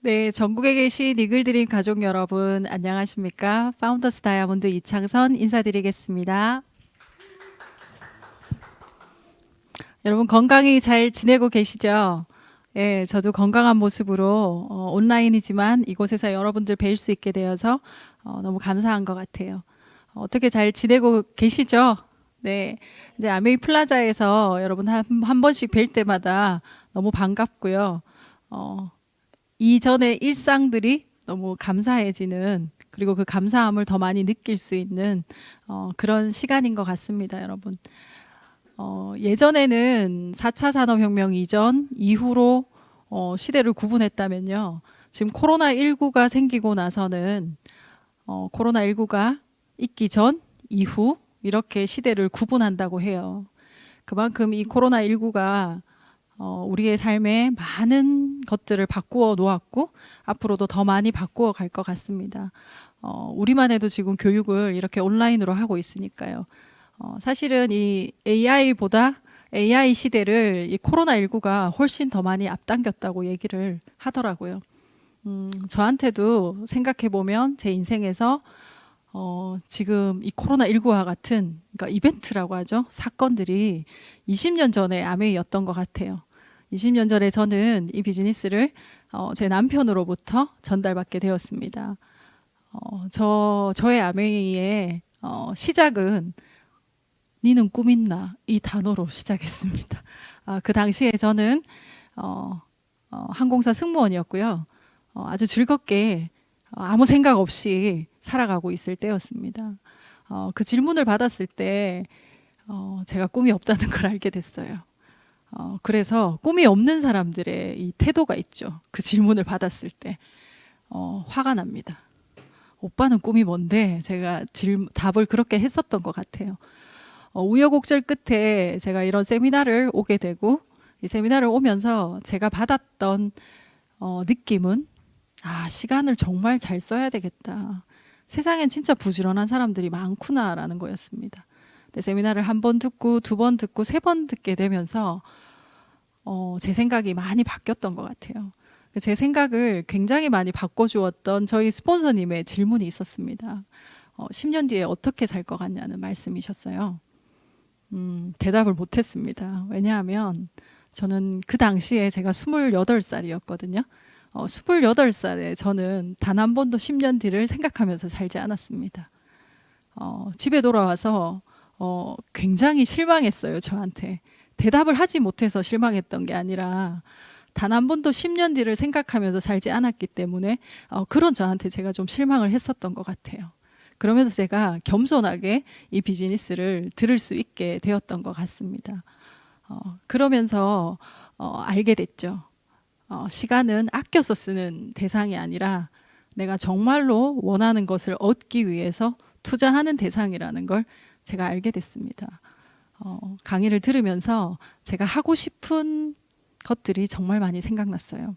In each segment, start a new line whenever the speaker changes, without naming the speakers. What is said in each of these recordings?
네, 전국에 계신 이글드림 가족 여러분, 안녕하십니까? 파운더스 다이아몬드 이창선 인사드리겠습니다. 여러분 건강히 잘 지내고 계시죠? 예, 저도 건강한 모습으로 온라인이지만 이곳에서 여러분들 뵐 수 있게 되어서 너무 감사한 것 같아요. 어떻게 잘 지내고 계시죠? 네, 이제 아메이 플라자에서 여러분 한 번씩 뵐 때마다 너무 반갑고요. 어, 이전의 일상들이 너무 감사해지는, 그리고 그 감사함을 더 많이 느낄 수 있는 그런 시간인 것 같습니다, 여러분. 예전에는 4차 산업혁명 이전, 이후로 시대를 구분했다면요. 지금 코로나19가 생기고 나서는 코로나19가 있기 전, 이후 이렇게 시대를 구분한다고 해요. 그만큼 이 코로나19가 우리의 삶에 많은 것들을 바꾸어 놓았고 앞으로도 더 많이 바꾸어 갈 것 같습니다. 우리만 해도 지금 교육을 이렇게 온라인으로 하고 있으니까요. 사실은 이 AI보다 AI 시대를 이 코로나19가 훨씬 더 많이 앞당겼다고 얘기를 하더라고요. 저한테도 생각해 보면 제 인생에서 지금 이 코로나19와 같은, 그러니까 이벤트라고 하죠. 사건들이 20년 전에 아메이였던 것 같아요. 20년 전에 저는 이 비즈니스를 제 남편으로부터 전달받게 되었습니다. 저의 아메이의 시작은 니는 꿈 있나? 이 단어로 시작했습니다. 그 당시에 저는 항공사 승무원이었고요. 아주 즐겁게 아무 생각 없이 살아가고 있을 때였습니다. 그 질문을 받았을 때 제가 꿈이 없다는 걸 알게 됐어요. 그래서 꿈이 없는 사람들의 이 태도가 있죠. 그 질문을 받았을 때 화가 납니다. 오빠는 꿈이 뭔데? 제가 답을 그렇게 했었던 것 같아요. 우여곡절 끝에 제가 이런 세미나를 오게 되고, 이 세미나를 오면서 제가 받았던 느낌은, 시간을 정말 잘 써야 되겠다. 세상엔 진짜 부지런한 사람들이 많구나라는 거였습니다. 근데 세미나를 한 번 듣고 두 번 듣고 세 번 듣게 되면서 제 생각이 많이 바뀌었던 것 같아요. 제 생각을 굉장히 많이 바꿔주었던 저희 스폰서님의 질문이 있었습니다. 10년 뒤에 어떻게 살 것 같냐는 말씀이셨어요. 대답을 못했습니다. 왜냐하면 저는 그 당시에 제가 28살이었거든요. 28살에 저는 단 한 번도 10년 뒤를 생각하면서 살지 않았습니다. 집에 돌아와서 굉장히 실망했어요, 저한테. 대답을 하지 못해서 실망했던 게 아니라 단 한 번도 10년 뒤를 생각하면서 살지 않았기 때문에 그런 저한테 제가 좀 실망을 했었던 것 같아요. 그러면서 제가 겸손하게 이 비즈니스를 들을 수 있게 되었던 것 같습니다. 그러면서 알게 됐죠. 시간은 아껴서 쓰는 대상이 아니라 내가 정말로 원하는 것을 얻기 위해서 투자하는 대상이라는 걸 제가 알게 됐습니다. 강의를 들으면서 제가 하고 싶은 것들이 정말 많이 생각났어요.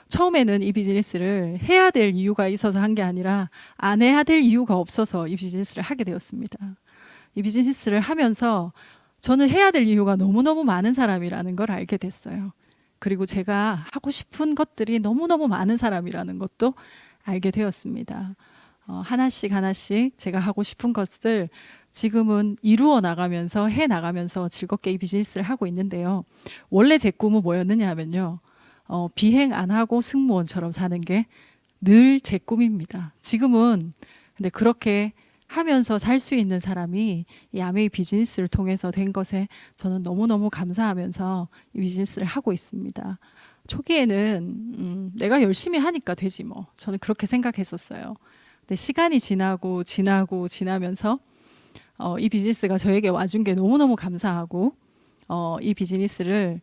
처음에는 이 비즈니스를 해야 될 이유가 있어서 한 게 아니라 안 해야 될 이유가 없어서 이 비즈니스를 하게 되었습니다. 이 비즈니스를 하면서 저는 해야 될 이유가 너무너무 많은 사람이라는 걸 알게 됐어요. 그리고 제가 하고 싶은 것들이 너무너무 많은 사람이라는 것도 알게 되었습니다. 하나씩 하나씩 제가 하고 싶은 것을 지금은 이루어 나가면서 해 나가면서 즐겁게 이 비즈니스를 하고 있는데요. 원래 제 꿈은 뭐였느냐 하면요. 비행 안 하고 승무원처럼 사는 게 늘 제 꿈입니다. 지금은 근데 그렇게 하면서 살 수 있는 사람이 이 아메이 비즈니스를 통해서 된 것에 저는 너무너무 감사하면서 이 비즈니스를 하고 있습니다. 초기에는 내가 열심히 하니까 되지 뭐. 저는 그렇게 생각했었어요. 근데 시간이 지나면서 이 비즈니스가 저에게 와준 게 너무너무 감사하고 이 비즈니스를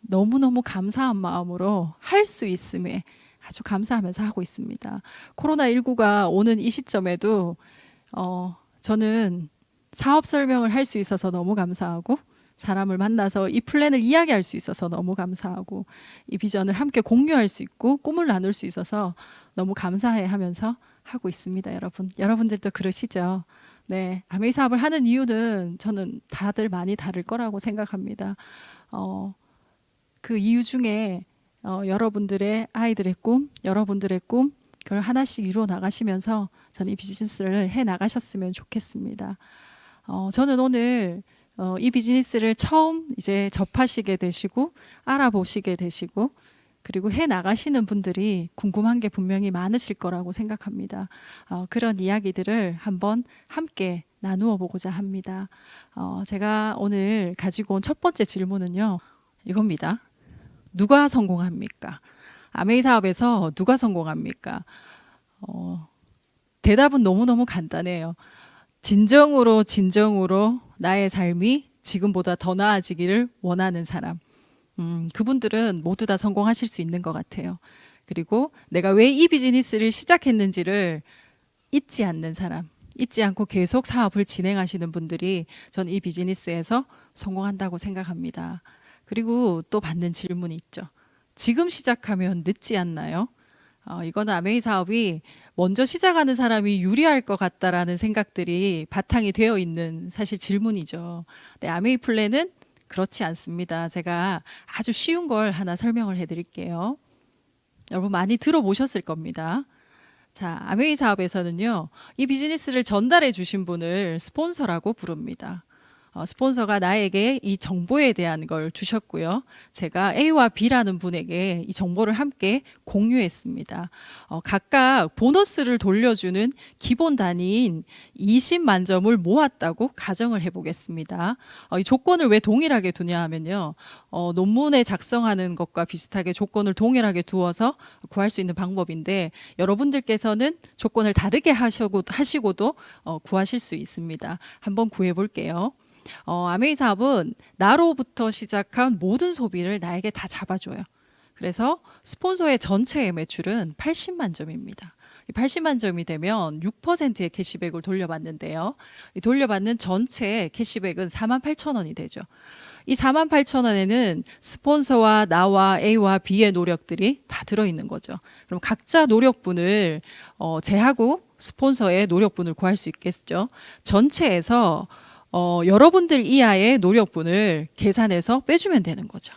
너무너무 감사한 마음으로 할 수 있음에 아주 감사하면서 하고 있습니다. 코로나19가 오는 이 시점에도 저는 사업 설명을 할 수 있어서 너무 감사하고 사람을 만나서 이 플랜을 이야기할 수 있어서 너무 감사하고 이 비전을 함께 공유할 수 있고 꿈을 나눌 수 있어서 너무 감사해 하면서 하고 있습니다. 여러분들도 그러시죠? 네, 아메이 사업을 하는 이유는 저는 다들 많이 다를 거라고 생각합니다. 그 이유 중에 여러분들의 아이들의 꿈, 여러분들의 꿈, 그걸 하나씩 이루어 나가시면서 저는 이 비즈니스를 해 나가셨으면 좋겠습니다. 저는 오늘 이 비즈니스를 처음 이제 접하시게 되시고 알아보시게 되시고 그리고 해 나가시는 분들이 궁금한 게 분명히 많으실 거라고 생각합니다. 그런 이야기들을 한번 함께 나누어 보고자 합니다. 제가 오늘 가지고 온 첫 번째 질문은요, 이겁니다. 누가 성공합니까? 아메이 사업에서 누가 성공합니까? 대답은 너무너무 간단해요. 진정으로 나의 삶이 지금보다 더 나아지기를 원하는 사람. 그분들은 모두 다 성공하실 수 있는 것 같아요. 그리고 내가 왜 이 비즈니스를 시작했는지를 잊지 않는 사람, 잊지 않고 계속 사업을 진행하시는 분들이 전 이 비즈니스에서 성공한다고 생각합니다. 그리고 또 받는 질문이 있죠. 지금 시작하면 늦지 않나요? 이거는 아메이 사업이 먼저 시작하는 사람이 유리할 것 같다라는 생각들이 바탕이 되어 있는 사실 질문이죠. 네, 아메이 플랜은 그렇지 않습니다. 제가 아주 쉬운 걸 하나 설명을 해드릴게요. 여러분 많이 들어보셨을 겁니다. 자, 아메이 사업에서는요, 이 비즈니스를 전달해 주신 분을 스폰서라고 부릅니다. 스폰서가 나에게 이 정보에 대한 걸 주셨고요. 제가 A와 B라는 분에게 이 정보를 함께 공유했습니다. 각각 보너스를 돌려주는 기본 단위인 20만 점을 모았다고 가정을 해보겠습니다. 이 조건을 왜 동일하게 두냐 하면요. 논문에 작성하는 것과 비슷하게 조건을 동일하게 두어서 구할 수 있는 방법인데 여러분들께서는 조건을 다르게 하시고도 구하실 수 있습니다. 한번 구해볼게요. 아메이 사업은 나로부터 시작한 모든 소비를 나에게 다 잡아줘요. 그래서 스폰서의 전체의 매출은 80만 점입니다. 80만 점이 되면 6%의 캐시백을 돌려받는데요. 돌려받는 전체 캐시백은 48,000원이 되죠. 이 48,000원에는 스폰서와 나와 A와 B의 노력들이 다 들어있는 거죠. 그럼 각자 노력분을 제하고 스폰서의 노력분을 구할 수 있겠죠. 전체에서 여러분들 이하의 노력분을 계산해서 빼주면 되는 거죠.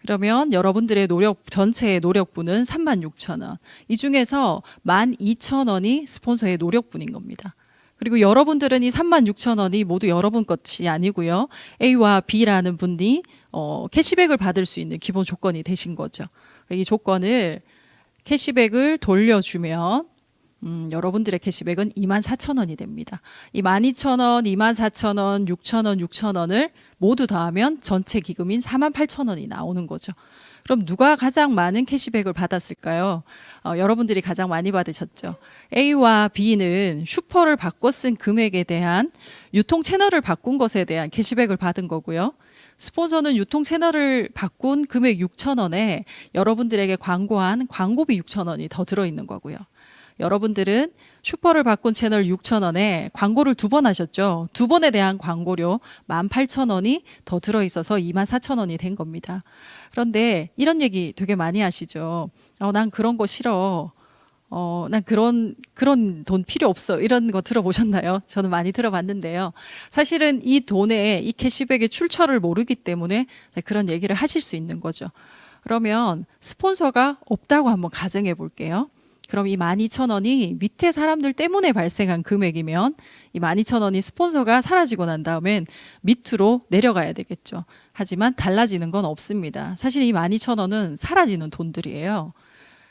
그러면 여러분들의 전체의 노력분은 36,000원. 이 중에서 12,000원이 스폰서의 노력분인 겁니다. 그리고 여러분들은 이 36,000원이 모두 여러분 것이 아니고요. A와 B라는 분이 캐시백을 받을 수 있는 기본 조건이 되신 거죠. 이 조건을 캐시백을 돌려주면 여러분들의 캐시백은 24,000원이 됩니다. 이 12,000원, 24,000원, 6,000원, 6,000원을 모두 더하면 전체 기금인 48,000원이 나오는 거죠. 그럼 누가 가장 많은 캐시백을 받았을까요? 여러분들이 가장 많이 받으셨죠. A와 B는 슈퍼를 바꿔 쓴 금액에 대한 유통 채널을 바꾼 것에 대한 캐시백을 받은 거고요. 스폰서는 유통 채널을 바꾼 금액 6,000원에 여러분들에게 광고한 광고비 6,000원이 더 들어있는 거고요. 여러분들은 슈퍼를 바꾼 채널 6,000원에 광고를 2번 하셨죠. 2번에 대한 광고료 18,000원이 더 들어있어서 24,000원이 된 겁니다. 그런데 이런 얘기 되게 많이 하시죠. 난 그런 거 싫어. 난 그런 돈 필요 없어. 이런 거 들어보셨나요? 저는 많이 들어봤는데요. 사실은 이 돈의 이 캐시백의 출처를 모르기 때문에 그런 얘기를 하실 수 있는 거죠. 그러면 스폰서가 없다고 한번 가정해 볼게요. 그럼 이 12,000원이 밑에 사람들 때문에 발생한 금액이면 이 12,000원이 스폰서가 사라지고 난 다음엔 밑으로 내려가야 되겠죠. 하지만 달라지는 건 없습니다. 사실 이 12,000원은 사라지는 돈들이에요.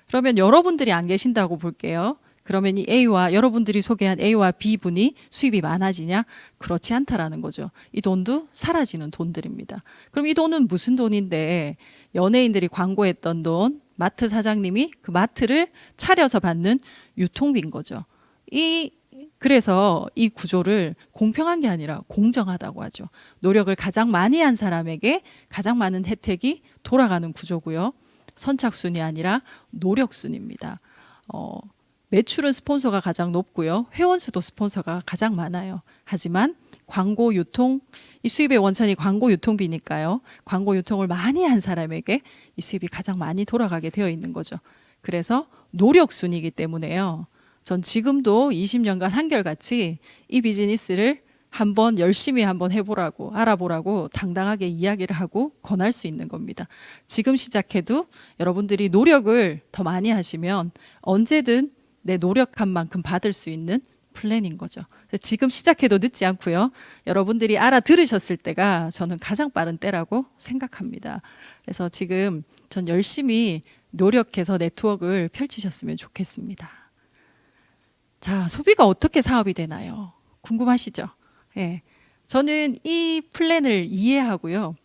그러면 여러분들이 안 계신다고 볼게요. 그러면 이 A와 여러분들이 소개한 A와 B분이 수입이 많아지냐? 그렇지 않다라는 거죠. 이 돈도 사라지는 돈들입니다. 그럼 이 돈은 무슨 돈인데 연예인들이 광고했던 돈, 마트 사장님이 그 마트를 차려서 받는 유통비인 거죠. 그래서 이 구조를 공평한 게 아니라 공정하다고 하죠. 노력을 가장 많이 한 사람에게 가장 많은 혜택이 돌아가는 구조고요. 선착순이 아니라 노력순입니다. 매출은 스폰서가 가장 높고요. 회원수도 스폰서가 가장 많아요. 하지만 광고 유통, 이 수입의 원천이 광고 유통비니까요. 광고 유통을 많이 한 사람에게 이 수입이 가장 많이 돌아가게 되어 있는 거죠. 그래서 노력순이기 때문에요. 전 지금도 20년간 한결같이 이 비즈니스를 한번 열심히 한번 해보라고, 알아보라고 당당하게 이야기를 하고 권할 수 있는 겁니다. 지금 시작해도 여러분들이 노력을 더 많이 하시면 언제든 내 노력한 만큼 받을 수 있는 플랜인 거죠. 지금 시작해도 늦지 않고요. 여러분들이 알아들으셨을 때가 저는 가장 빠른 때라고 생각합니다. 그래서 지금 전 열심히 노력해서 네트워크를 펼치셨으면 좋겠습니다. 자, 소비가 어떻게 사업이 되나요? 궁금하시죠? 예. 저는 이 플랜을 이해하고요.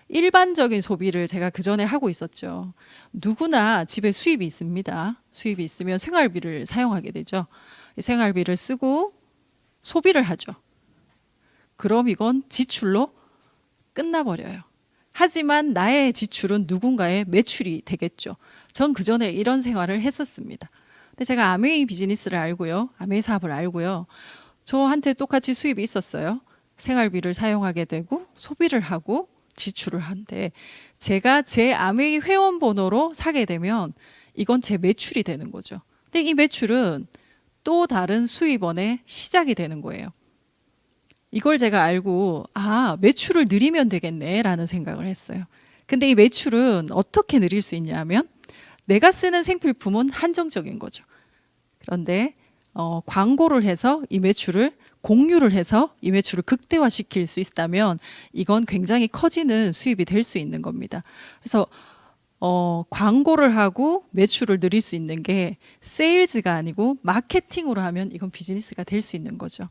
일반적인 소비를 제가 그 전에 하고 있었죠. 누구나 집에 수입이 있습니다. 수입이 있으면 생활비를 사용하게 되죠. 생활비를 쓰고 소비를 하죠. 그럼 이건 지출로 끝나버려요. 하지만 나의 지출은 누군가의 매출이 되겠죠. 전 그 전에 이런 생활을 했었습니다. 근데 제가 아메이 비즈니스를 알고요. 아메이 사업을 알고요. 저한테 똑같이 수입이 있었어요. 생활비를 사용하게 되고 소비를 하고 지출을 한데 제가 제 아메이 회원 번호로 사게 되면 이건 제 매출이 되는 거죠. 근데 이 매출은 또 다른 수입원의 시작이 되는 거예요. 이걸 제가 알고 매출을 늘리면 되겠네라는 생각을 했어요. 근데 이 매출은 어떻게 늘릴 수 있냐면 내가 쓰는 생필품은 한정적인 거죠. 그런데 광고를 해서 이 매출을 공유를 해서 이 매출을 극대화시킬 수 있다면 이건 굉장히 커지는 수입이 될 수 있는 겁니다. 그래서 광고를 하고 매출을 늘릴 수 있는 게 세일즈가 아니고 마케팅으로 하면 이건 비즈니스가 될 수 있는 거죠.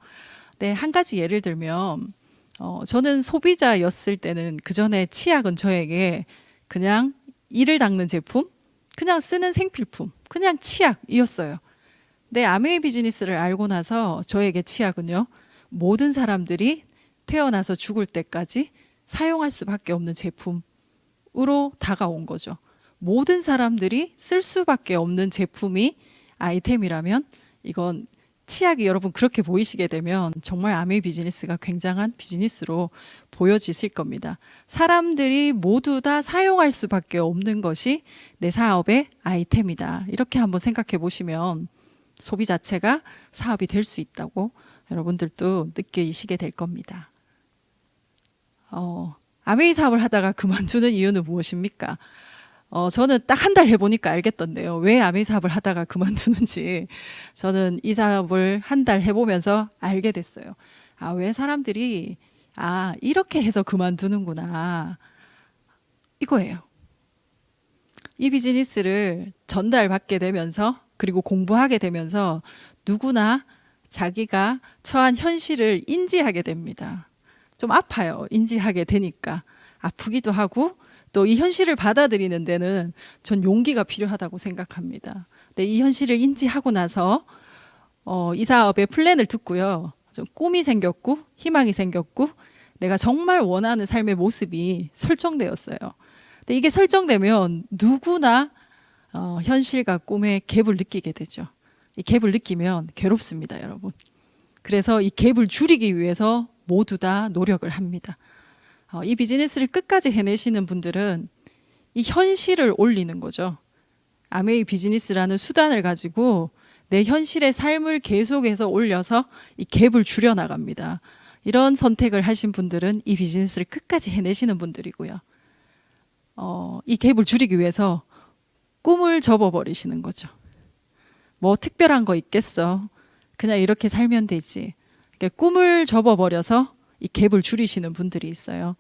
네, 한 가지 예를 들면 저는 소비자였을 때는 그 전에 치약은 저에게 그냥 이를 닦는 제품, 그냥 쓰는 생필품, 그냥 치약이었어요. 내 아메이 비즈니스를 알고 나서 저에게 치약은요, 모든 사람들이 태어나서 죽을 때까지 사용할 수밖에 없는 제품으로 다가온 거죠. 모든 사람들이 쓸 수밖에 없는 제품이 아이템이라면 이건 치약이 여러분 그렇게 보이시게 되면 정말 아메이 비즈니스가 굉장한 비즈니스로 보여지실 겁니다. 사람들이 모두 다 사용할 수밖에 없는 것이 내 사업의 아이템이다. 이렇게 한번 생각해 보시면 소비 자체가 사업이 될 수 있다고 여러분들도 느끼시게 될 겁니다. 아메이 사업을 하다가 그만두는 이유는 무엇입니까? 저는 딱 한 달 해보니까 알겠던데요. 왜 아메이 사업을 하다가 그만두는지 저는 이 사업을 한 달 해보면서 알게 됐어요. 왜 사람들이 이렇게 해서 그만두는구나. 이거예요. 이 비즈니스를 전달받게 되면서 그리고 공부하게 되면서 누구나 자기가 처한 현실을 인지하게 됩니다. 좀 아파요. 인지하게 되니까. 아프기도 하고 또 이 현실을 받아들이는 데는 전 용기가 필요하다고 생각합니다. 근데 이 현실을 인지하고 나서 이 사업의 플랜을 듣고요. 좀 꿈이 생겼고 희망이 생겼고 내가 정말 원하는 삶의 모습이 설정되었어요. 근데 이게 설정되면 누구나 현실과 꿈의 갭을 느끼게 되죠. 이 갭을 느끼면 괴롭습니다, 여러분. 그래서 이 갭을 줄이기 위해서 모두 다 노력을 합니다. 이 비즈니스를 끝까지 해내시는 분들은 이 현실을 올리는 거죠. 아메이 비즈니스라는 수단을 가지고 내 현실의 삶을 계속해서 올려서 이 갭을 줄여나갑니다. 이런 선택을 하신 분들은 이 비즈니스를 끝까지 해내시는 분들이고요. 이 갭을 줄이기 위해서 꿈을 접어버리시는 거죠. 뭐 특별한 거 있겠어. 그냥 이렇게 살면 되지. 꿈을 접어버려서 이 갭을 줄이시는 분들이 있어요.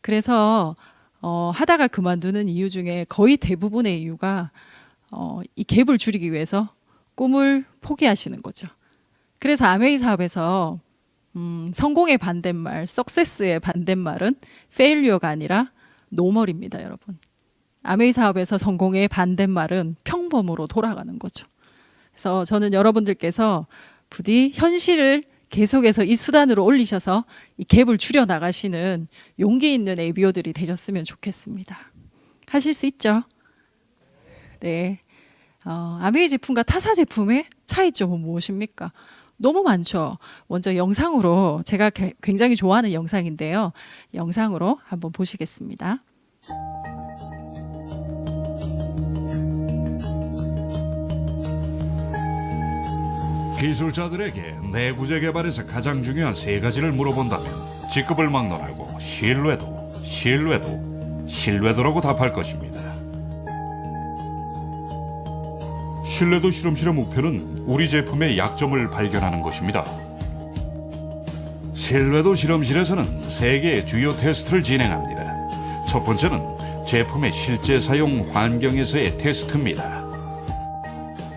그래서 하다가 그만두는 이유 중에 거의 대부분의 이유가 이 갭을 줄이기 위해서 꿈을 포기하시는 거죠. 그래서 아메이 사업에서 성공의 반대말, 석세스의 반대말은 페일리어가 아니라 노멀입니다, 여러분. 아메이 사업에서 성공의 반대말은 평범으로 돌아가는 거죠. 그래서 저는 여러분들께서 부디 현실을 계속해서 이 수단으로 올리셔서 이 갭을 줄여 나가시는 용기 있는 ABO들이 되셨으면 좋겠습니다. 하실 수 있죠? 네. 아메이 제품과 타사 제품의 차이점은 무엇입니까? 너무 많죠. 먼저 영상으로 제가 굉장히 좋아하는 영상인데요. 영상으로 한번 보시겠습니다.
기술자들에게 내구재 개발에서 가장 중요한 세 가지를 물어본다면 직급을 막론하고 신뢰도라고 답할 것입니다. 신뢰도 실험실의 목표는 우리 제품의 약점을 발견하는 것입니다. 신뢰도 실험실에서는 세 개의 주요 테스트를 진행합니다. 첫 번째는 제품의 실제 사용 환경에서의 테스트입니다.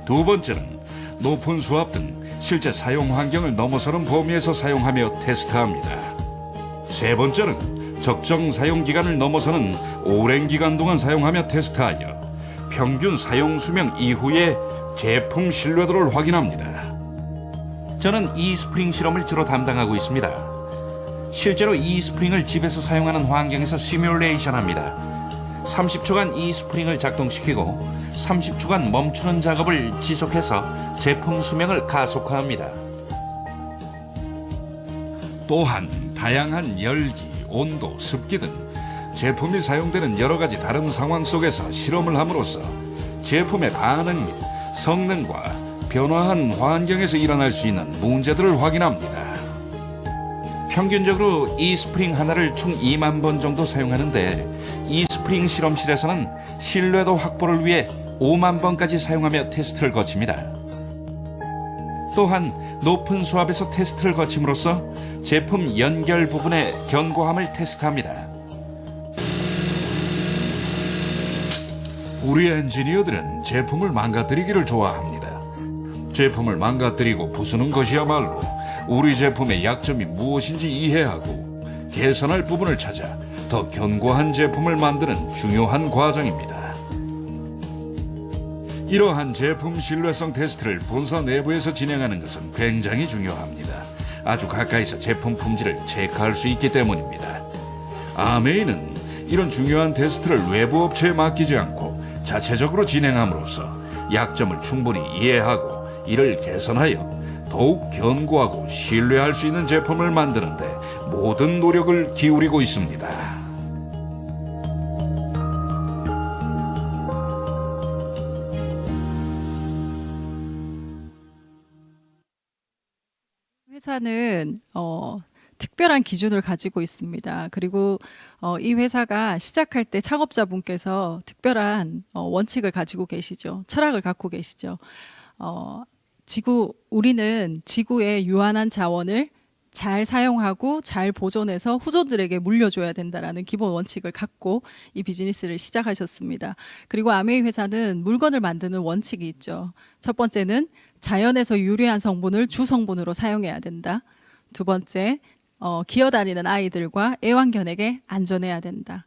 두 번째는 높은 수압 등 실제 사용 환경을 넘어서는 범위에서 사용하며 테스트합니다. 세 번째는 적정 사용 기간을 넘어서는 오랜 기간 동안 사용하며 테스트하여 평균 사용 수명 이후에 제품 신뢰도를 확인합니다. 저는 e스프링 실험을 주로 담당하고 있습니다. 실제로 e스프링을 집에서 사용하는 환경에서 시뮬레이션합니다. 30초간 e스프링을 작동시키고 30초간 멈추는 작업을 지속해서 제품 수명을 가속화합니다. 또한 다양한 열기, 온도, 습기 등 제품이 사용되는 여러 가지 다른 상황 속에서 실험을 함으로써 제품의 반응 및 성능과 변화한 환경에서 일어날 수 있는 문제들을 확인합니다. 평균적으로 e스프링 하나를 총 2만 번 정도 사용하는데 e스프링 실험실에서는 신뢰도 확보를 위해 5만 번까지 사용하며 테스트를 거칩니다. 또한 높은 수압에서 테스트를 거침으로써 제품 연결 부분의 견고함을 테스트합니다. 우리 엔지니어들은 제품을 망가뜨리기를 좋아합니다. 제품을 망가뜨리고 부수는 것이야말로 우리 제품의 약점이 무엇인지 이해하고 개선할 부분을 찾아 더 견고한 제품을 만드는 중요한 과정입니다. 이러한 제품 신뢰성 테스트를 본사 내부에서 진행하는 것은 굉장히 중요합니다. 아주 가까이서 제품 품질을 체크할 수 있기 때문입니다. 아메이는 이런 중요한 테스트를 외부 업체에 맡기지 않고 자체적으로 진행함으로써 약점을 충분히 이해하고 이를 개선하여 더욱 견고하고 신뢰할 수 있는 제품을 만드는 데 모든 노력을 기울이고 있습니다.
회사는 특별한 기준을 가지고 있습니다. 그리고 이 회사가 시작할 때 창업자분께서 특별한 원칙을 가지고 계시죠. 철학을 갖고 계시죠. 우리는 지구의 유한한 자원을 잘 사용하고 잘 보존해서 후손들에게 물려줘야 된다라는 기본 원칙을 갖고 이 비즈니스를 시작하셨습니다. 그리고 아메이 회사는 물건을 만드는 원칙이 있죠. 첫 번째는 자연에서 유래한 성분을 주성분으로 사용해야 된다. 두 번째, 기어다니는 아이들과 애완견에게 안전해야 된다.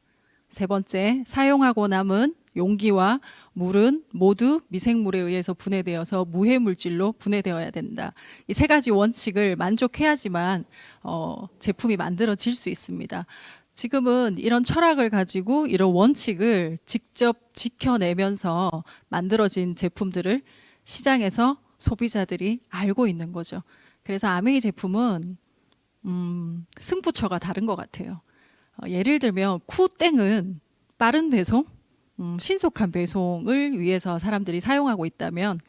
세 번째, 사용하고 남은 용기와 물은 모두 미생물에 의해서 분해되어서 무해 물질로 분해되어야 된다. 이 세 가지 원칙을 만족해야지만 제품이 만들어질 수 있습니다. 지금은 이런 철학을 가지고 이런 원칙을 직접 지켜내면서 만들어진 제품들을 시장에서 소비자들이 알고 있는 거죠. 그래서 아메이 제품은 승부처가 다른 것 같아요. 예를 들면 쿠땡은 빠른 배송, 신속한 배송을 위해서 사람들이 사용하고 있다면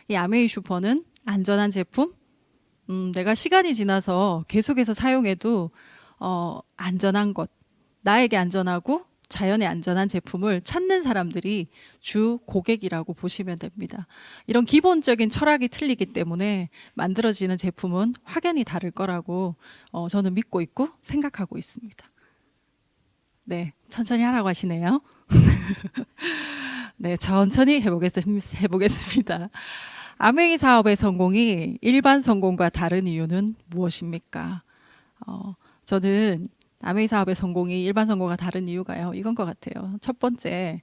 이 아메이 슈퍼는 안전한 제품, 내가 시간이 지나서 계속해서 사용해도 안전한 것, 나에게 안전하고 자연에 안전한 제품을 찾는 사람들이 주 고객이라고 보시면 됩니다. 이런 기본적인 철학이 틀리기 때문에 만들어지는 제품은 확연히 다를 거라고 저는 믿고 있고 생각하고 있습니다. 네, 천천히 하라고 하시네요. 네, 천천히 해보겠습니다. 아메이 사업의 성공이 일반 성공과 다른 이유는 무엇입니까? 저는 아메이 사업의 성공이 일반 성공과 다른 이유가요, 이건 것 같아요. 첫 번째,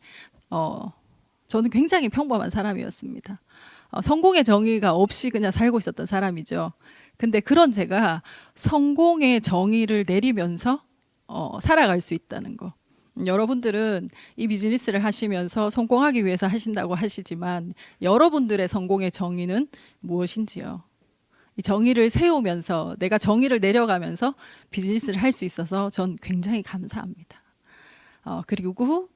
저는 굉장히 평범한 사람이었습니다. 성공의 정의가 없이 그냥 살고 있었던 사람이죠. 근데 그런 제가 성공의 정의를 내리면서 살아갈 수 있다는 거. 여러분들은 이 비즈니스를 하시면서 성공하기 위해서 하신다고 하시지만 여러분들의 성공의 정의는 무엇인지요? 이 정의를 세우면서 내가 정의를 내려가면서 비즈니스를 할 수 있어서 전 굉장히 감사합니다. 그리고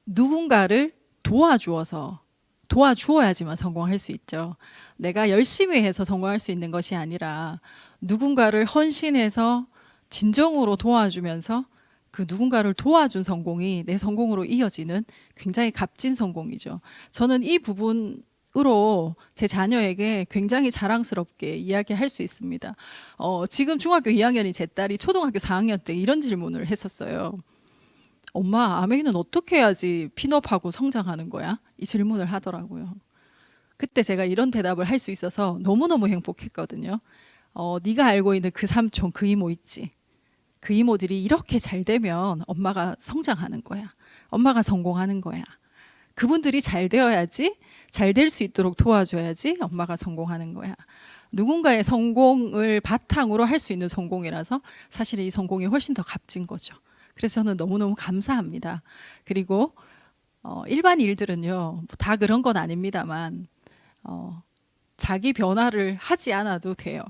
누군가를 도와주어서 도와주어야지만 성공할 수 있죠. 내가 열심히 해서 성공할 수 있는 것이 아니라 누군가를 헌신해서 진정으로 도와주면서 그 누군가를 도와준 성공이 내 성공으로 이어지는 굉장히 값진 성공이죠. 저는 이 부분으로 제 자녀에게 굉장히 자랑스럽게 이야기할 수 있습니다. 지금 중학교 2학년이 제 딸이 초등학교 4학년 때 이런 질문을 했었어요. 엄마, 아메이는 어떻게 해야지 핀업하고 성장하는 거야? 이 질문을 하더라고요. 그때 제가 이런 대답을 할 수 있어서 너무너무 행복했거든요. 네가 알고 있는 그 삼촌, 그 이모 있지? 그 이모들이 이렇게 잘 되면 엄마가 성장하는 거야. 엄마가 성공하는 거야. 그분들이 잘 되어야지, 잘 될 수 있도록 도와줘야지 엄마가 성공하는 거야. 누군가의 성공을 바탕으로 할 수 있는 성공이라서 사실 이 성공이 훨씬 더 값진 거죠. 그래서 저는 너무너무 감사합니다. 그리고 일반 일들은요, 다 그런 건 아닙니다만 자기 변화를 하지 않아도 돼요.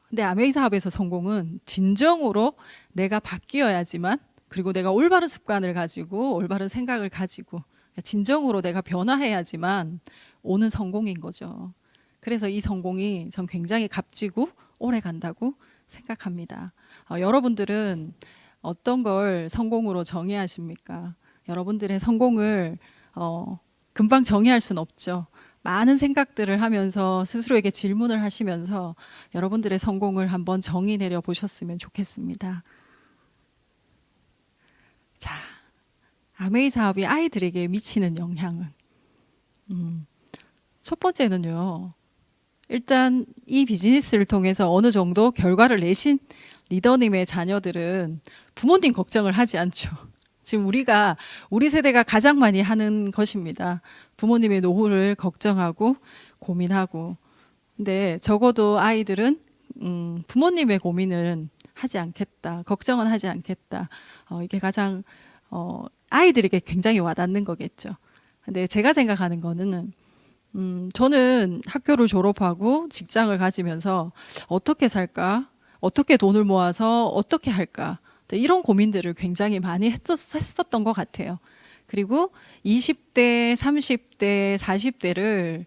근데 아메이 사업에서 성공은 진정으로 내가 바뀌어야지만, 그리고 내가 올바른 습관을 가지고 올바른 생각을 가지고 진정으로 내가 변화해야지만 오는 성공인 거죠. 그래서 이 성공이 전 굉장히 값지고 오래 간다고 생각합니다. 여러분들은 어떤 걸 성공으로 정의하십니까? 여러분들의 성공을 금방 정의할 수는 없죠. 많은 생각들을 하면서 스스로에게 질문을 하시면서 여러분들의 성공을 한번 정의 내려 보셨으면 좋겠습니다. 자, 아메이 사업이 아이들에게 미치는 영향은 첫 번째는요. 일단 이 비즈니스를 통해서 어느 정도 결과를 내신 리더님의 자녀들은 부모님 걱정을 하지 않죠. 지금 우리 세대가 가장 많이 하는 것입니다. 부모님의 노후를 걱정하고 고민하고. 근데 적어도 아이들은 부모님의 고민은 하지 않겠다. 걱정은 하지 않겠다. 이게 가장 아이들에게 굉장히 와닿는 거겠죠. 근데 제가 생각하는 거는 저는 학교를 졸업하고 직장을 가지면서 어떻게 살까? 어떻게 돈을 모아서 어떻게 할까? 이런 고민들을 굉장히 많이 했었던 것 같아요. 그리고 20대, 30대, 40대를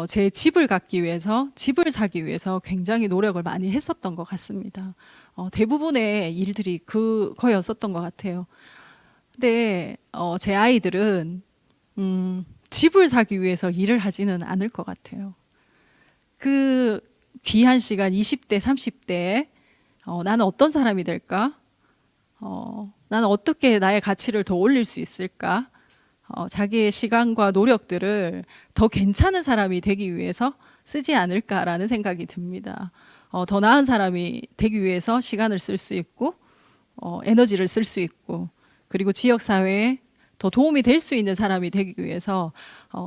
제 집을 갖기 위해서, 집을 사기 위해서 굉장히 노력을 많이 했었던 것 같습니다. 대부분의 일들이 그거였었던 것 같아요. 근데 제 아이들은 집을 사기 위해서 일을 하지는 않을 것 같아요. 그 귀한 시간 20대, 30대에 나는 어떤 사람이 될까? 나는 어떻게 나의 가치를 더 올릴 수 있을까? 자기의 시간과 노력들을 더 괜찮은 사람이 되기 위해서 쓰지 않을까라는 생각이 듭니다. 더 나은 사람이 되기 위해서 시간을 쓸 수 있고, 에너지를 쓸 수 있고, 그리고 지역사회에 더 도움이 될 수 있는 사람이 되기 위해서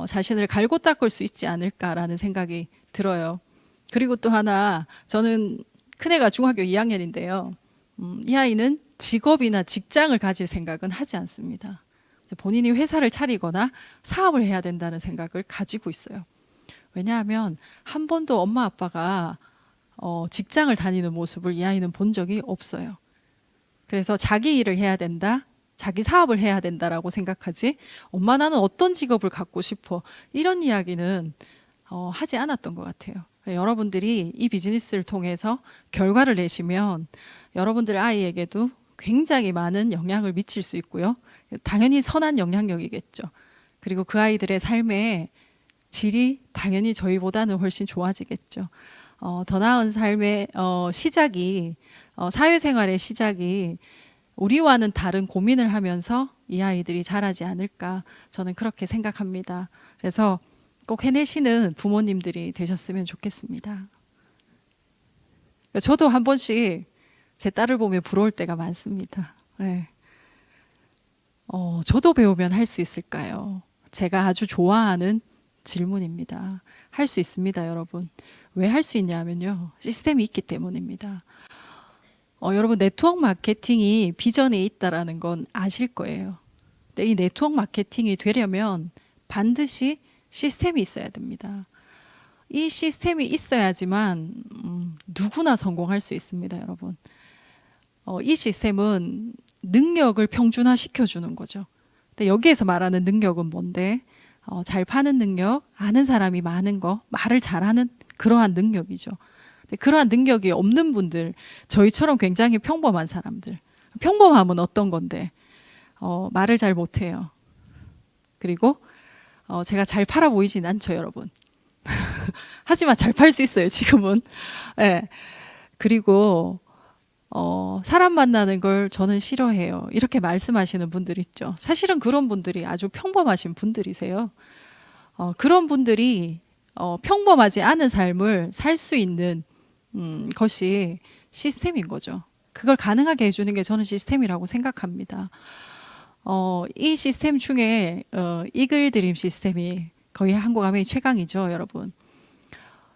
자신을 갈고 닦을 수 있지 않을까라는 생각이 들어요. 그리고 또 하나, 저는 큰애가 중학교 2학년인데요. 이 아이는 직업이나 직장을 가질 생각은 하지 않습니다. 본인이 회사를 차리거나 사업을 해야 된다는 생각을 가지고 있어요. 왜냐하면 한 번도 엄마 아빠가 직장을 다니는 모습을 이 아이는 본 적이 없어요. 그래서 자기 일을 해야 된다, 자기 사업을 해야 된다라고 생각하지, 엄마 나는 어떤 직업을 갖고 싶어, 이런 이야기는 하지 않았던 것 같아요. 여러분들이 이 비즈니스를 통해서 결과를 내시면 여러분들 아이에게도 굉장히 많은 영향을 미칠 수 있고요. 당연히 선한 영향력이겠죠. 그리고 그 아이들의 삶의 질이 당연히 저희보다는 훨씬 좋아지겠죠. 더 나은 삶의 시작이, 사회생활의 시작이 우리와는 다른 고민을 하면서 이 아이들이 자라지 않을까, 저는 그렇게 생각합니다. 그래서 꼭 해내시는 부모님들이 되셨으면 좋겠습니다. 저도 한 번씩 제 딸을 보며 부러울 때가 많습니다. 네. 저도 배우면 할 수 있을까요? 제가 아주 좋아하는 질문입니다. 할 수 있습니다, 여러분. 왜 할 수 있냐면요, 시스템이 있기 때문입니다. 여러분, 네트워크 마케팅이 비전에 있다라는 건 아실 거예요. 근데 이 네트워크 마케팅이 되려면 반드시 시스템이 있어야 됩니다. 이 시스템이 있어야지만 누구나 성공할 수 있습니다, 여러분. 이 시스템은 능력을 평준화 시켜주는 거죠. 근데 여기에서 말하는 능력은 뭔데? 잘 파는 능력, 아는 사람이 많은 거, 말을 잘하는 그러한 능력이죠. 근데 그러한 능력이 없는 분들, 저희처럼 굉장히 평범한 사람들, 평범함은 어떤 건데 말을 잘 못해요. 그리고 제가 잘 팔아 보이진 않죠, 여러분. 하지만 잘 팔 수 있어요, 지금은. 네. 그리고 사람 만나는 걸 저는 싫어해요. 이렇게 말씀하시는 분들 있죠. 사실은 그런 분들이 아주 평범하신 분들이세요. 그런 분들이 평범하지 않은 삶을 살 수 있는 것이 시스템인 거죠. 그걸 가능하게 해주는 게 저는 시스템이라고 생각합니다. 이 시스템 중에 이글 드림 시스템이 거의 한국아메이 최강이죠, 여러분.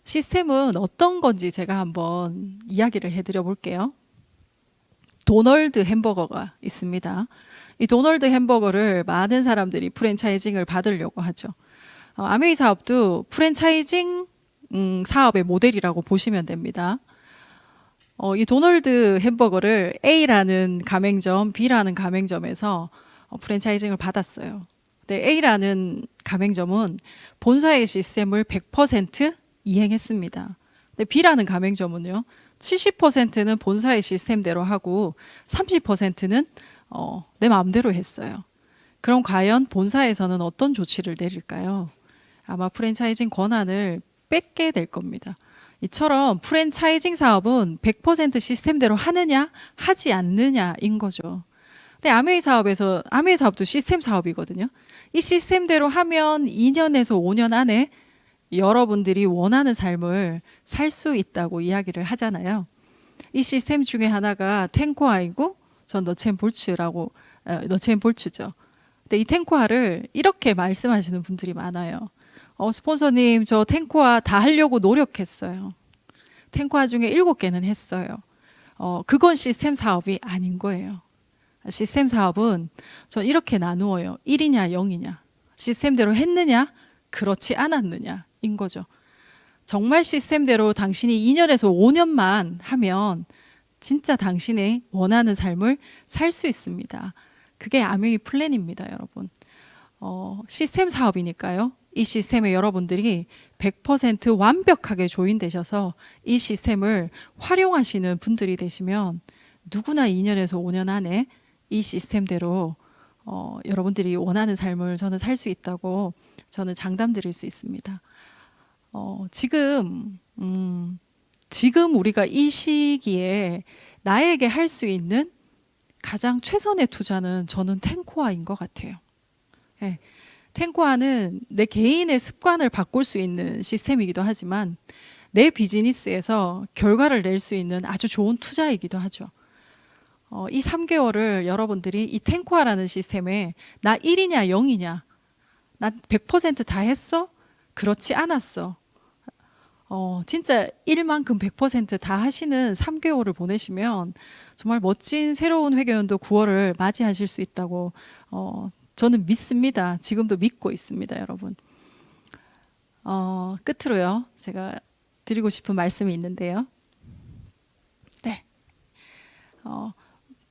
시스템은 어떤 건지 제가 한번 이야기를 해드려 볼게요. 도널드 햄버거가 있습니다. 이 도널드 햄버거를 많은 사람들이 프랜차이징을 받으려고 하죠. 아메이 사업도 프랜차이징 사업의 모델이라고 보시면 됩니다. 이 도널드 햄버거를 A라는 가맹점, B라는 가맹점에서 프랜차이징을 받았어요. 근데 A라는 가맹점은 본사의 시스템을 100% 이행했습니다. 근데 B라는 가맹점은요, 70%는 본사의 시스템대로 하고 30%는 내 마음대로 했어요. 그럼 과연 본사에서는 어떤 조치를 내릴까요? 아마 프랜차이징 권한을 뺏게 될 겁니다. 이처럼 프랜차이징 사업은 100% 시스템대로 하느냐 하지 않느냐인 거죠. 근데 아메이 사업도 시스템 사업이거든요. 이 시스템대로 하면 2년에서 5년 안에 여러분들이 원하는 삶을 살 수 있다고 이야기를 하잖아요. 이 시스템 중에 하나가 텐코아이고 전 너첸볼츠죠. 근데 이 텐코아를 이렇게 말씀하시는 분들이 많아요. 스폰서님, 저 텐코아 다 하려고 노력했어요. 텐코아 중에 7개는 했어요. 그건 시스템 사업이 아닌 거예요. 시스템 사업은 전 이렇게 나누어요. 1이냐 0이냐. 시스템대로 했느냐 그렇지 않았느냐인 거죠. 정말 시스템대로 당신이 2년에서 5년만 하면 진짜 당신의 원하는 삶을 살 수 있습니다. 그게 아메이 플랜입니다, 여러분. 시스템 사업이니까요. 이 시스템에 여러분들이 100% 완벽하게 조인되셔서 이 시스템을 활용하시는 분들이 되시면 누구나 2년에서 5년 안에 이 시스템대로 여러분들이 원하는 삶을 저는 살 수 있다고 저는 장담드릴 수 있습니다. 지금 우리가 이 시기에 나에게 할 수 있는 가장 최선의 투자는 저는 텐코아인 것 같아요. 네. 텐코아는 내 개인의 습관을 바꿀 수 있는 시스템이기도 하지만 내 비즈니스에서 결과를 낼 수 있는 아주 좋은 투자이기도 하죠. 이 3개월을 여러분들이 이 텐코아라는 시스템에 나 1이냐 0이냐, 나 100% 다 했어? 그렇지 않았어. 진짜 1만큼 100% 다 하시는 3개월을 보내시면 정말 멋진 새로운 회계연도 9월을 맞이하실 수 있다고 저는 믿습니다. 지금도 믿고 있습니다, 여러분. 끝으로요, 제가 드리고 싶은 말씀이 있는데요. 네.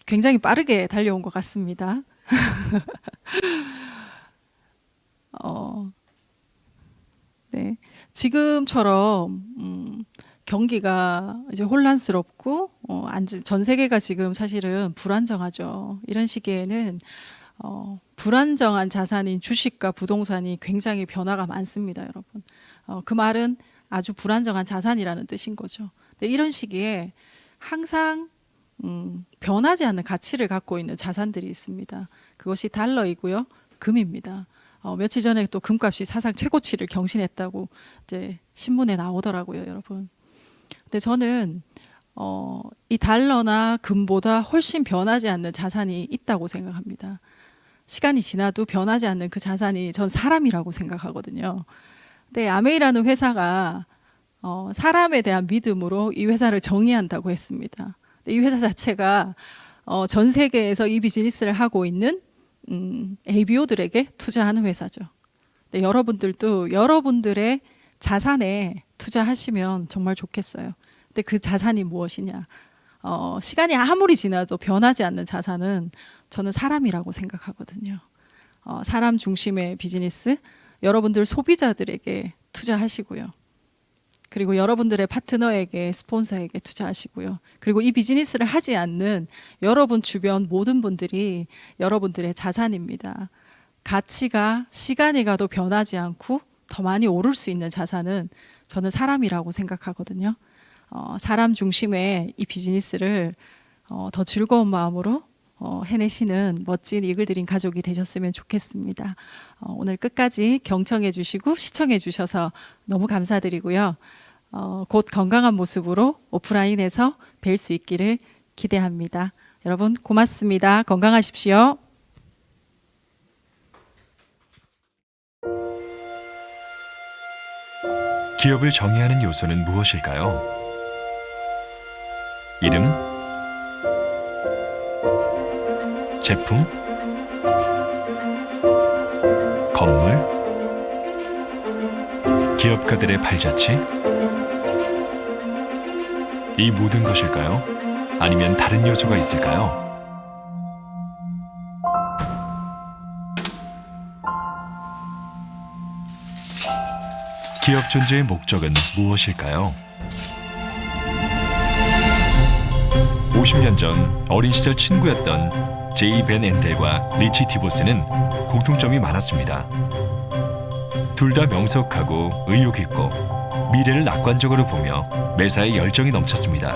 굉장히 빠르게 달려온 것 같습니다. 네. 지금처럼 경기가 이제 혼란스럽고 전 세계가 지금 사실은 불안정하죠. 이런 시기에는 불안정한 자산인 주식과 부동산이 굉장히 변화가 많습니다, 여러분. 그 말은 아주 불안정한 자산이라는 뜻인 거죠. 근데 이런 시기에 항상 변하지 않는 가치를 갖고 있는 자산들이 있습니다. 그것이 달러이고요, 금입니다. 며칠 전에 또 금값이 사상 최고치를 경신했다고 이제 신문에 나오더라고요, 여러분. 근데 저는 이 달러나 금보다 훨씬 변하지 않는 자산이 있다고 생각합니다. 시간이 지나도 변하지 않는 그 자산이 전 사람이라고 생각하거든요. 근데 아메이라는 회사가 사람에 대한 믿음으로 이 회사를 정의한다고 했습니다. 이 회사 자체가 전 세계에서 이 비즈니스를 하고 있는 ABO들에게 투자하는 회사죠. 근데 여러분들도 여러분들의 자산에 투자하시면 정말 좋겠어요. 근데 그 자산이 무엇이냐? 시간이 아무리 지나도 변하지 않는 자산은 저는 사람이라고 생각하거든요. 사람 중심의 비즈니스, 여러분들 소비자들에게 투자하시고요. 그리고 여러분들의 파트너에게, 스폰서에게 투자하시고요. 그리고 이 비즈니스를 하지 않는 여러분 주변 모든 분들이 여러분들의 자산입니다. 가치가 시간이 가도 변하지 않고 더 많이 오를 수 있는 자산은 저는 사람이라고 생각하거든요. 사람 중심의 이 비즈니스를 더 즐거운 마음으로 해내시는 멋진 이글드림 가족이 되셨으면 좋겠습니다. 오늘 끝까지 경청해 주시고 시청해 주셔서 너무 감사드리고요. 곧 건강한 모습으로 오프라인에서 뵐 수 있기를 기대합니다. 여러분 고맙습니다. 건강하십시오.
기업을 정의하는 요소는 무엇일까요? 이름? 제품? 건물? 기업가들의 발자취? 이 모든 것일까요? 아니면 다른 요소가 있을까요? 기업 존재의 목적은 무엇일까요? 50년 전 어린 시절 친구였던 제이 벤 엔델과 리치 디보스는 공통점이 많았습니다. 둘 다 명석하고 의욕 있고 미래를 낙관적으로 보며 매사에 열정이 넘쳤습니다.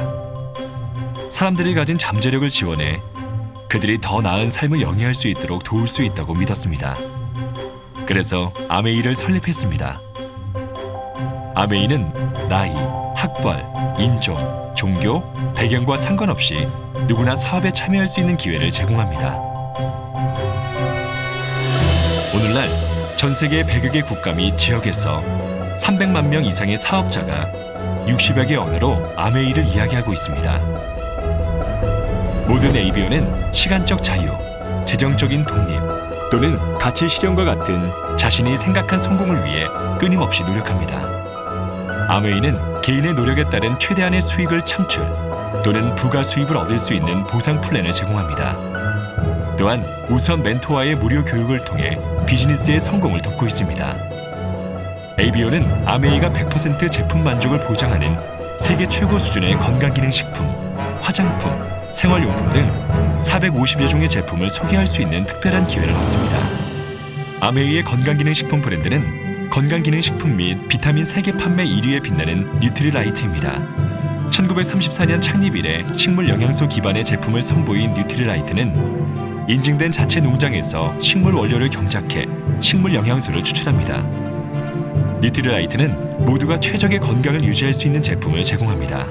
사람들이 가진 잠재력을 지원해 그들이 더 나은 삶을 영위할 수 있도록 도울 수 있다고 믿었습니다. 그래서 아메이를 설립했습니다. 아메이는 나이, 학벌, 인종, 종교, 배경과 상관없이 누구나 사업에 참여할 수 있는 기회를 제공합니다. 오늘날 전 세계 100여 개 국가 및 지역에서 300만 명 이상의 사업자가 60여 개 언어로 아메이를 이야기하고 있습니다. 모든 ABO는 시간적 자유, 재정적인 독립 또는 가치 실현과 같은 자신이 생각한 성공을 위해 끊임없이 노력합니다. 아메이는 개인의 노력에 따른 최대한의 수익을 창출 또는 부가 수입을 얻을 수 있는 보상 플랜을 제공합니다. 또한 우수한 멘토와의 무료 교육을 통해 비즈니스의 성공을 돕고 있습니다. ABO는 아메이가 100% 제품 만족을 보장하는 세계 최고 수준의 건강기능식품, 화장품, 생활용품 등 450여 종의 제품을 소개할 수 있는 특별한 기회를 얻습니다. 아메이의 건강기능식품 브랜드는 건강기능식품 및 비타민 세계 판매 1위에 빛나는 뉴트리라이트입니다. 1934년 창립 이래 식물 영양소 기반의 제품을 선보인 뉴트리라이트는 인증된 자체 농장에서 식물 원료를 경작해 식물 영양소를 추출합니다. 뉴트리라이트는 모두가 최적의 건강을 유지할 수 있는 제품을 제공합니다.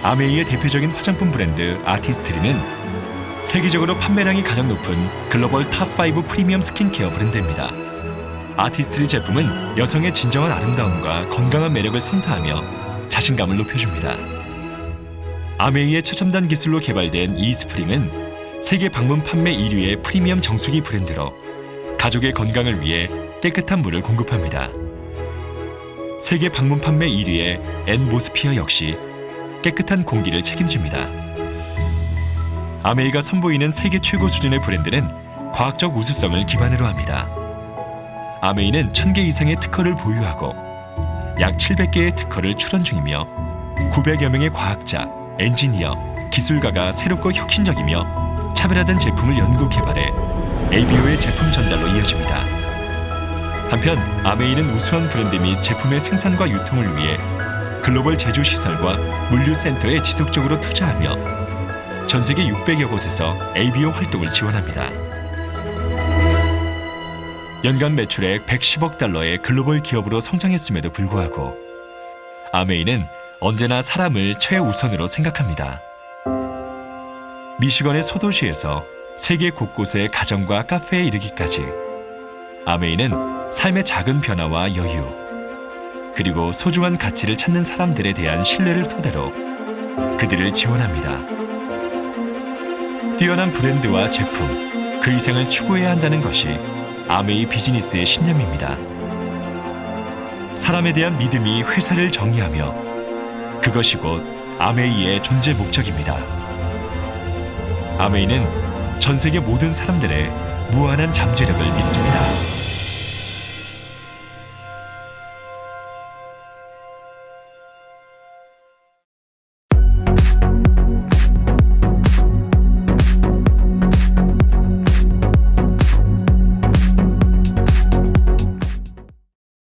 아메이의 대표적인 화장품 브랜드 아티스트리는 세계적으로 판매량이 가장 높은 글로벌 탑5 프리미엄 스킨케어 브랜드입니다. 아티스트리 제품은 여성의 진정한 아름다움과 건강한 매력을 선사하며 자신감을 높여줍니다. 아메이의 최첨단 기술로 개발된 이스프링은 세계 방문 판매 1위의 프리미엄 정수기 브랜드로 가족의 건강을 위해 깨끗한 물을 공급합니다. 세계 방문 판매 1위의 엔모스피어 역시 깨끗한 공기를 책임집니다. 아메이가 선보이는 세계 최고 수준의 브랜드는 과학적 우수성을 기반으로 합니다. 아메이는 1000개 이상의 특허를 보유하고 약 700개의 특허를 출원 중이며 900여 명의 과학자, 엔지니어, 기술가가 새롭고 혁신적이며 차별화된 제품을 연구 개발해 ABO의 제품 전달로 이어집니다. 한편 아메이는 우수한 브랜드 및 제품의 생산과 유통을 위해 글로벌 제조시설과 물류센터에 지속적으로 투자하며 전 세계 600여 곳에서 ABO 활동을 지원합니다. 연간 매출액 110억 달러의 글로벌 기업으로 성장했음에도 불구하고 아메이는 언제나 사람을 최우선으로 생각합니다. 미시건의 소도시에서 세계 곳곳의 가정과 카페에 이르기까지 아메이는 삶의 작은 변화와 여유 그리고 소중한 가치를 찾는 사람들에 대한 신뢰를 토대로 그들을 지원합니다. 뛰어난 브랜드와 제품, 그 이상을 추구해야 한다는 것이 아메이 비즈니스의 신념입니다. 사람에 대한 믿음이 회사를 정의하며 그것이 곧 아메이의 존재 목적입니다. 아메이는 전 세계 모든 사람들의 무한한 잠재력을 믿습니다.